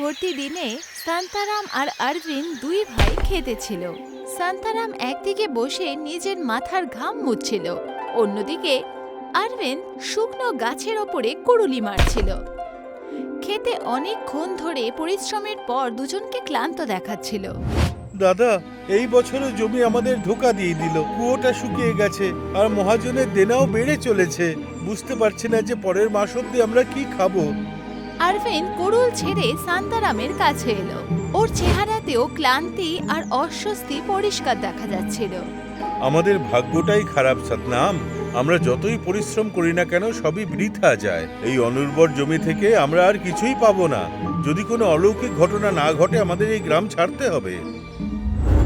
ভর্তি দিনে শান্তারাম আর অরবিন্দ দুই ভাই খেতে ছিল। শান্তারাম একদিকে বসে নিজের মাথার ঘাম মুছছিল, অন্যদিকে অরবিন্দ শুকনো গাছের ওপরে কুড়ুলি মারছিল। খেতে অনেকক্ষণ ধরে পরিশ্রমের পর দুজনকে ক্লান্ত দেখাচ্ছিল। দাদা, এই বছরও জমি আমাদের ধোকা দিয়ে দিল। কুয়োটা শুকিয়ে গেছে আর মহাজনের দেনাও বেড়ে চলেছে। বুঝতে পারছি না যে পরের মাস অব্দি আমরা কি খাবো। অরবিন্দ কুড়ুল ছেড়ে শান্তারামের কাছে এলো। ওর চেহারাতেও ক্লান্তি আর অস্বস্তি পরিষ্কার দেখা যাচ্ছিল। আমাদের ভাগ্যটাই খারাপ সতনাম। আমরা যতই পরিশ্রম করি না কেন সবই বৃথা যায়। এই অনুর্বর জমি থেকে আমরা আর কিছুই পাবো না। যদি কোনো অলৌকিক ঘটনা না ঘটে আমাদের এই গ্রাম ছাড়তে হবে।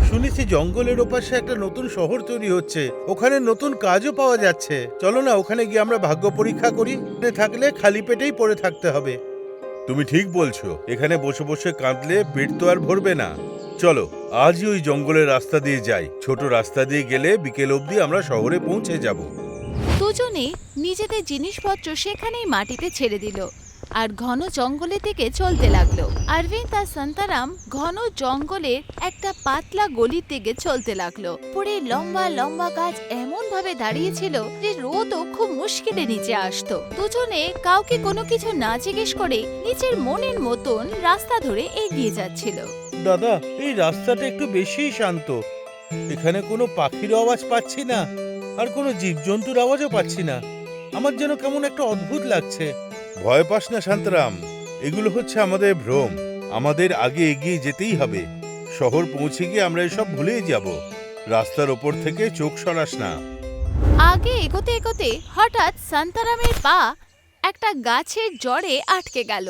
শুনেছি জঙ্গলের ওপাশে একটা নতুন শহর তৈরি হচ্ছে, ওখানে নতুন কাজও পাওয়া যাচ্ছে। চলো না ওখানে গিয়ে আমরা ভাগ্য পরীক্ষা করি। থাকলে খালি পেটেই পড়ে থাকতে হবে। তুমি ঠিক বলছো, এখানে বসে বসে কাঁদলে পেট তো আর ভরবে না। চলো আজই ওই জঙ্গলের রাস্তা দিয়ে যাই। ছোট রাস্তা দিয়ে গেলে বিকেল অবধি আমরা শহরে পৌঁছে যাব। দুজনে নিজেদের জিনিসপত্র সেখানেই মাটিতে ছেড়ে দিল আর ঘন জঙ্গলের দিকে চলতে লাগলো। অরবিন্দ আর শান্তারাম ঘন জঙ্গলের একটা পাতলা গলির দিকে চলতে লাগলো। পরে লম্বা লম্বা গাছ এমন ভাবে দাঁড়িয়েছিল যে রোদও খুব মুশকিলে নিচে আসতো। দুজনে কাউকে কোনো কিছু না জিজ্ঞেস করে নিজের মনের মতন রাস্তা ধরে এগিয়ে যাচ্ছিল। দাদা, এই রাস্তাটা একটু বেশিই শান্ত। এখানে কোনো পাখির আওয়াজ পাচ্ছি না আর কোনো জীবজন্তুর আওয়াজও পাচ্ছি না। আমার যেন কেমন একটা অদ্ভুত লাগছে। ভয় পাস না শান্তরাম, এগুলো হচ্ছে আমাদের ভ্রম। আমাদের আগে এগিয়ে যেতেই হবে। শহর পৌঁছে গিয়ে আমরা এসব ভুলেই যাব। রাস্তার ওপর থেকে চোখ সরাস না। আগে এগোতে এগোতে হঠাৎ শান্তারামের পা একটা গাছের জড়ে আটকে গেল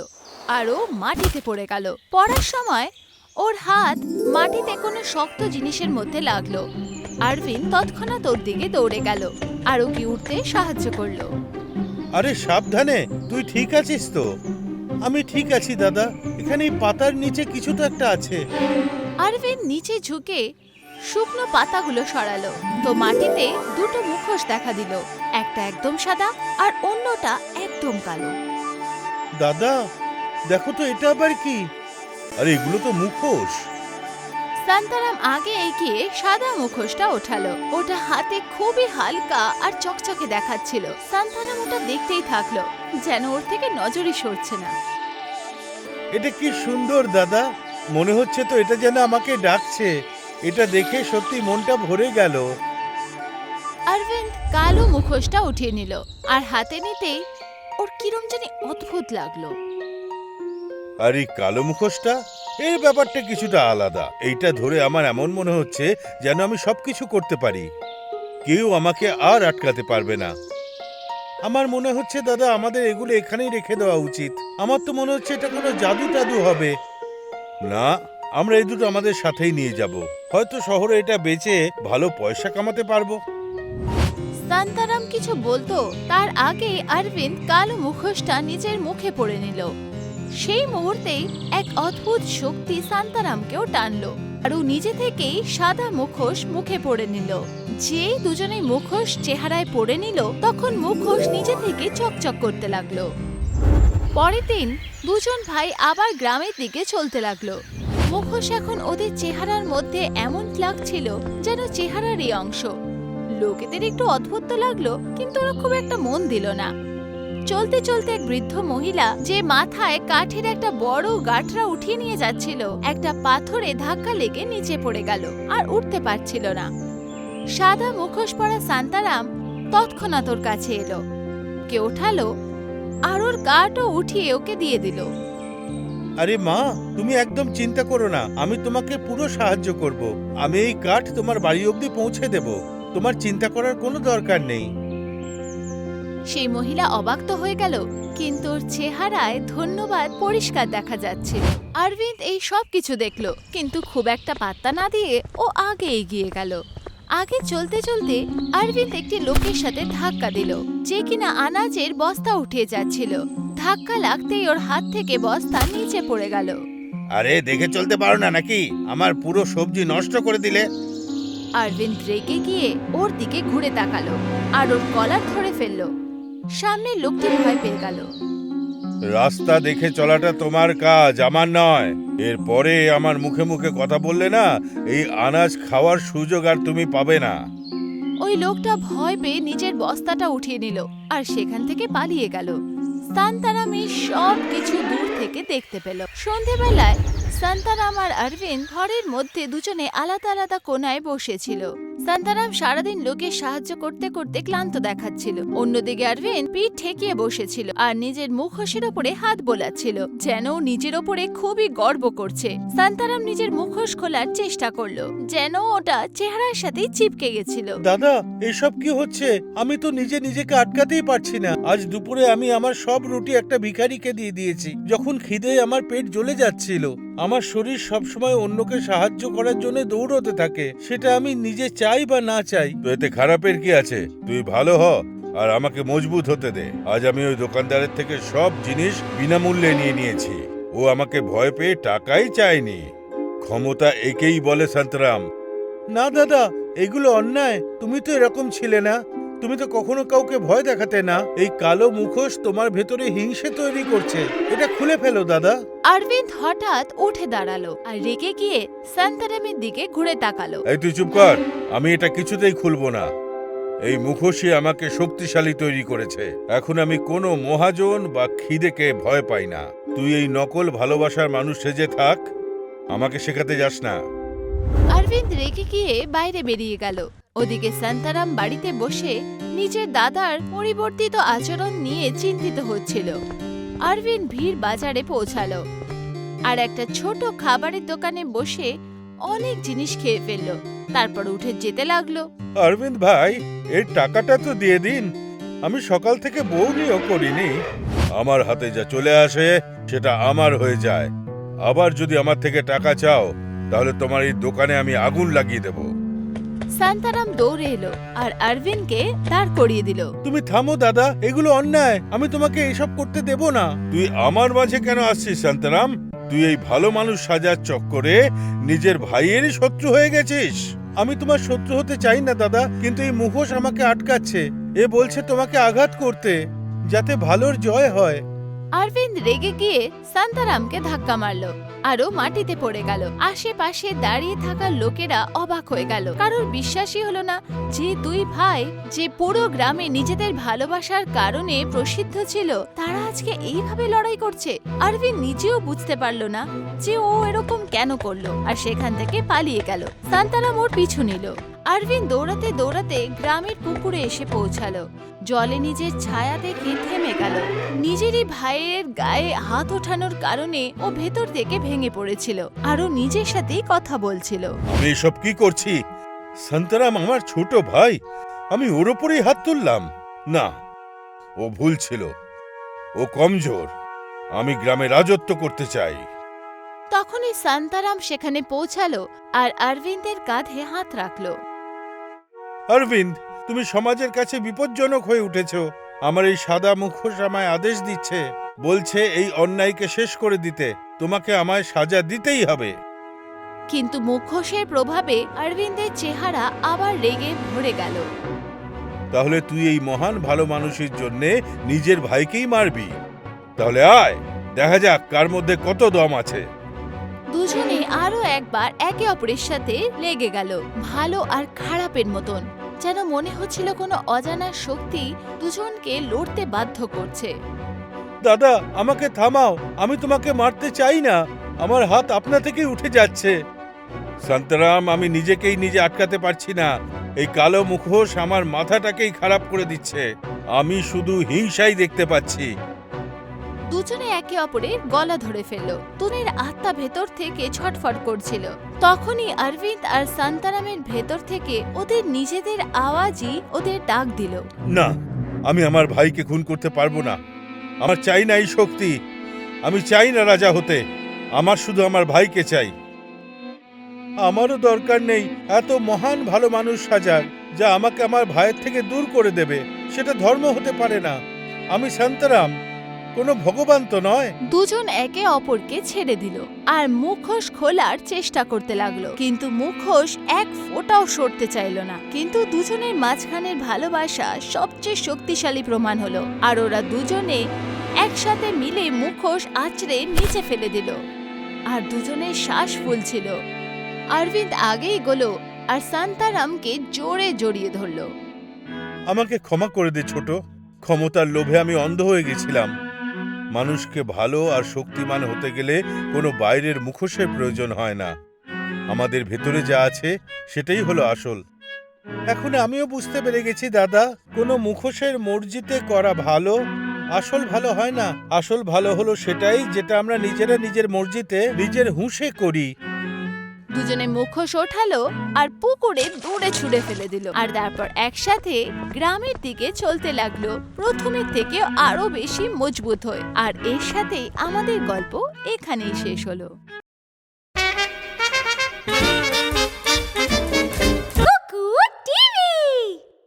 আর ও মাটিতে পড়ে গেল। পড়ার সময় ওর হাত মাটিতে কোনো শক্ত জিনিসের মধ্যে লাগলো। অরবিন্দ তৎক্ষণাৎ ওর দিকে দৌড়ে গেল আর ওকে উঠতে সাহায্য করলো। আরে সাবধানে, তুই ঠিক আছিস তো? আমি ঠিক আছি দাদা। এখানে এই পাতার নিচে কিছু তো একটা আছে। অরবিন্দ নিচে ঝুঁকে শুকনো পাতাগুলো সরালো, তো মাটিতে দুটো মুখোশ দেখা দিল। একটা একদম সাদা আর অন্যটা একদম কালো। দাদা দেখো তো, এটা আবার কি? আরে এগুলো তো মুখোশ। শান্তারাম আগে এগিয়ে সাদা মুখোশটা ওঠালো। ওটা হাতে খুবই হালকা আর চকচকে দেখাচ্ছিল। শান্তারাম ওটা দেখতেই থাকলো, যেন ওর থেকে নজরই সরছে না। এটা কি সুন্দর দাদা, মনে হচ্ছে তো এটা যেন আমাকে ডাকছে। এটা দেখে সত্যি মনটা ভরে গেল। অরবিন্দ কালো মুখোশটা উঠিয়ে নিল আর হাতে নিতেই ওর কিরম জানি অদ্ভুত লাগলো। আর এই কালো মুখোশটা, এর ব্যাপারটা কিছুটা আলাদা। এইটা ধরে আমার এমন মনে হচ্ছে যেন আমি সবকিছু করতে পারি। কেউ আমাকে আর আটকাতে পারবে না। আমার মনে হচ্ছে দাদা আমাদের এগুলো এখানেই রেখে দেওয়া উচিত। আমার তো মনে হচ্ছে এটা কোনো জাদু টাদু হবে না। আমরা এই দুটো আমাদের সাথেই নিয়ে যাব। হয়তো শহরে এটা বেচে ভালো পয়সা কামাতে পারবো। শান্তারাম কিছু বলতো তার আগে অরবিন্দ কালো মুখোশটা নিজের মুখে পড়ে নিল। সেই মুহূর্তেই এক অদ্ভুত শক্তি শান্তারামকেও টানলো আর ও নিজে থেকেই সাদা মুখোশ মুখে পড়ে নিল। যেই দুজনে মুখোশ চেহারায় পড়ে নিল, তখন মুখোশ নিজে থেকে চকচক করতে লাগলো। পরের দিন দুজন ভাই আবার গ্রামের দিকে চলতে লাগলো। মুখোশ এখন ওদের চেহারার মধ্যে এমন লাগছিল যেন চেহারারই অংশ। লোকেদের একটু অদ্ভুত তো লাগলো, কিন্তু ওরা খুব একটা মন দিল না। চলতে চলতে এক বৃদ্ধ মহিলা, যে মাথায় কাঠের একটা বড় গাঁটরা উঠিয়ে নিয়ে যাচ্ছিল, একটা পাথরে ধাক্কা লেগে নিচে পড়ে গেল আর উঠতে পারছিল না। সাদা মুখোশ পরা শান্তারাম তৎক্ষণাৎ ওর কাছে এলো, কে ওঠালো আর ওর গাঁটও উঠিয়ে ওকে দিয়ে দিল। আরে মা, তুমি একদম চিন্তা করো না, আমি তোমাকে পুরো সাহায্য করব। আমি এই কাঠ তোমার বাড়ি অবধি পৌঁছে দেব। তোমার চিন্তা করার কোনো দরকার নেই। সেই মহিলা অবাক তো হয়ে গেল, কিন্তু ওর চেহারায় ধন্যবাদ পরিষ্কার দেখা যাচ্ছিল। অরবিন্দ এই সব কিছু দেখলো, কিন্তু খুব একটা পাত্তা না দিয়ে ও আগে এগিয়ে গেল। আগে চলতে চলতে অরবিন্দ একটি লোকের সাথে ধাক্কা দিল, যে কিনা আনাজের বস্তা উঠিয়ে যাচ্ছিল। ধাক্কা লাগতেই ওর হাত থেকে বস্তা নিচে পড়ে গেল। আরে দেখে চলতে পারো না নাকি? আমার পুরো সবজি নষ্ট করে দিলে। অরবিন্দ রেগে গিয়ে ওর দিকে ঘুরে তাকালো আর ওর কলার ধরে ফেললো। সামনে লোকটি ভয় পেয়ে গেল। রাস্তা দেখে চলাটা তোমার কাজ, আমার নয়। এরপরে আমার মুখে মুখে কথা বললে না, এই আনাজ খাওয়ার সুযোগ আর তুমি পাবে না। ওই লোকটা ভয় পেয়ে নিজের বস্তাটা উঠিয়ে নিল আর সেখান থেকে পালিয়ে গেল। শান্তারাম এই সব কিছু দূর থেকে দেখতে পেল। সন্ধেবেলায় শান্তারাম আর অরবিন্দ ঘরের মধ্যে দুজনে আলাদা আলাদা কোনায় বসেছিল। শান্তারাম সারাদিন লোকের সাহায্য করতে করতে ক্লান্ত দেখাচ্ছিল। অন্যদিকে অরবিন্দ পিঠ ঠেকিয়ে বসেছিল আর নিজের মুখোশের ওপরে হাত বোলাচ্ছিল, যেন ও নিজের ওপরে খুবই গর্ব করছে। শান্তারাম নিজের মুখোশ খোলার চেষ্টা করলো, যেন ওটা চেহারার সাথে চিপকে গেছিল। দাদা, এসব কি হচ্ছে? আমি তো নিজেকে আটকাতেই পারছি না। আজ দুপুরে আমি আমার সব রুটি একটা ভিখারিকে দিয়ে দিয়েছি, যখন খিদে আমার পেট জ্বলে যাচ্ছিল। আমার শরীর সবসময় অন্যকে সাহায্য করার জন্য দৌড়তে থাকে, সেটা আমি নিজে চাই বা না চাই। তো এতে খারাপের কি আছে? তুই ভালো হ আর আমাকে মজবুত হতে দে। আজ আমি ওই দোকানদারের থেকে সব জিনিস বিনামূল্যে নিয়ে নিয়েছি। ও আমাকে ভয় পেয়ে টাকাই চায়নি। ক্ষমতা একেই বলে শান্তরাম। না দাদা, এগুলো অন্যায়। তুমি তো এরকম ছিলে না। তুমি তো কখনো কাউকে ভয় দেখাতে না। এই কালো মুখোশ তোমার ভেতরে হিংসে তৈরি করছে। এটা খুলে ফেলো দাদা। অরবিন্দ হঠাৎ উঠে দাঁড়ালো আর রেগে গিয়ে শান্তারামের দিকে ঘুরে তাকালো। এই তুই চুপ কর, আমি এটা কিছুতেই খুলবো না। এই মুখোশই আমাকে শক্তিশালী তৈরি করেছে। এখন আমি কোনো মহাজন বা খিদেকে ভয় পাই না। তুই এই নকল ভালোবাসার মানুষ সেজে থাক, আমাকে শেখাতে যাস না। অরবিন্দ রেগে গিয়ে বাইরে বেরিয়ে গেল। ওদিকে শান্তারাম বাড়িতে বসে নিজের দাদার পরিবর্তিত আচরণ নিয়ে চিন্তিত হচ্ছিল। অরবিন্দ ভিড় বাজারে পৌঁছালো আর একটা ছোট খাবারের দোকানে বসে অনেক জিনিস খেয়ে ফেললো। তারপর উঠে যেতে লাগলো। অরবিন্দ ভাই, এর টাকাটা তো দিয়ে দিন। আমি সকাল থেকে বউ নিয়েও করিনি। আমার হাতে যা চলে আসে সেটা আমার হয়ে যায়। আবার যদি আমার থেকে টাকা চাও, তাহলে তোমার এই দোকানে আমি আগুন লাগিয়ে দেব। শান্তারাম দৌড়ে এলো আর অরবিন্দকে দাঁড় করিয়ে দিল। তুমি থামো দাদা, এগুলো অন্যায়। আমি তোমাকে এসব করতে দেব না। তুই আমার মাঝে কেন আসছিস শান্তারাম? তুই এই ভালো মানুষ সাজার চক্করে নিজের ভাইয়েরই শত্রু হয়ে গেছিস। আমি তোমার শত্রু হতে চাই না দাদা, কিন্তু এই মুখোশ আমাকে আটকাচ্ছে। এ বলছে তোমাকে আঘাত করতে, যাতে ভালোর জয় হয়। অরবিন্দ রেগে গিয়ে শান্তারামকে ধাক্কা মারলো আরও মাটিতে পড়ে গেল। আশেপাশে দাঁড়িয়ে থাকা লোকেরা অবাক হয়ে গেল। কারোর বিশ্বাসই হলো না যে দুই ভাই, যে পুরো গ্রামে নিজেদের ভালোবাসার কারণে প্রসিদ্ধ ছিল, তারা আজকে এইভাবে লড়াই করছে। অরবিন্দ নিজেও বুঝতে পারলো না যে ও এরকম কেন করলো, আর সেখান থেকে পালিয়ে গেল। শান্তারাম ওর পিছু নিল। অরবিন্দ দৌড়াতে দৌড়াতে গ্রামের পুকুরে এসে পৌঁছালো। জলে নিজের ছায়া দেখে থেমে গেল। নিজেরই ভাইয়ের গায়ে হাত ওঠানোর কারণে ও ভেতর থেকে ভেঙে পড়েছিল, আরও নিজের সাথেই কথা বলছিল। আমি এসব কি করছি? শান্তারাম আমার ছোট ভাই, আমি ওর উপরেই হাত তুললাম? না, ও ভুল ছিল। ও কমজোর। আমি গ্রামে রাজত্ব করতে চাই। তখনই শান্তারাম সেখানে পৌঁছালো আর অরবিন্দের কাঁধে হাত রাখলো। অরবিন্দ, তুমি সমাজের কাছে বিপজ্জনক হয়ে উঠেছ। আমার এই সাদা মুখোশ আমায় আদেশ দিচ্ছে, বলছে এই অন্যায়কে শেষ করে দিতে তোমাকে আমায় সাজা দিতেই হবে। কিন্তু মুখোশের প্রভাবে অরবিন্দের চেহারা আবার রেগে ভরে গেল। তাহলে তুই এই মহান ভালো মানুষের জন্যে নিজের ভাইকেই মারবি? তাহলে আয়, দেখা যাক কার মধ্যে কত দম আছে। দুজনে আরো একবার একে অপরের সাথে লেগে গেল, ভালো আর খারাপের মতন। যেন মনে হচ্ছিল কোনো অজানা শক্তি দুজনকে লড়তে বাধ্য করছে। দাদা, আমাকে থামাও। আমি তোমাকে মারতে চাই না। আমার হাত আপনা থেকেই উঠে যাচ্ছে। শান্তারাম, আমি নিজেকেই নিজে আটকাতে পারছি না। এই কালো মুখোশ আমার মাথাটাকেই খারাপ করে দিচ্ছে। আমি শুধু হিংসাই দেখতে পাচ্ছি। দুজনে একে অপরের গলা ধরে ফেলল। তুনের আত্মা ভেতর থেকে ছটফট করছিল। তখনই অরবিন্দ আর শান্তারামের ভেতর থেকে ওদের নিজেদের আওয়াজই ওদের ডাক দিল। না, আমি আমার ভাইকে খুন করতে পারবো না। আমার চাই না এই শক্তি। আমি চাই না রাজা হতে। আমার শুধু আমার ভাইকে চাই। আমারও দরকার নেই এত মহান ভালো মানুষ সাজার, যা আমাকে আমার ভাইয়ের থেকে দূর করে দেবে। সেটা ধর্ম হতে পারে না। আমি শান্তারাম, কোনো ভগবান তো নয়। দুজন একে অপরকে ছেড়ে দিল আর মুখোশ খোলার চেষ্টা করতে লাগলো, কিন্তু মুখোশ এক ফোঁটাও সরতে চাইল না। কিন্তু দুজনের মাঝখানের ভালোবাসা সবচেয়ে শক্তিশালী প্রমাণ হলো, আর ওরা দুজনে একসাথে মিলে মুখোশ আঁচড়ে নিচে ফেলে দিল আর দুজনের শ্বাস ফুলছিল। অরবিন্দ আগে এগোলো আর শান্তারামকে জোরে জড়িয়ে ধরল। আমাকে ক্ষমা করে দে ছোট, ক্ষমতার লোভে আমি অন্ধ হয়ে গেছিলাম। মানুষকে ভালো আর শক্তিমান হতে গেলে কোনো বাইরের মুখোশের প্রয়োজন হয় না, আমাদের ভেতরে যা আছে সেটাই হলো আসল। এখন আমিও বুঝতে পেরে গেছি দাদা, কোনো মুখোশের মর্জিতে করা ভালো আসল ভালো হয় না। আসল ভালো হলো সেটাই যেটা আমরা নিজেরা নিজের মর্জিতে নিজের হুঁশে করি। দুজনে মুখোশ ওঠালো আর পুকুরে দূরে ছুঁড়ে ফেলে দিল আর তারপর একসাথে গ্রামের দিকে চলতে লাগলো, প্রথমের থেকে আরো বেশি মজবুত হয়ে। আর এর সাথেই আমাদের গল্প এখানেই শেষ হলো।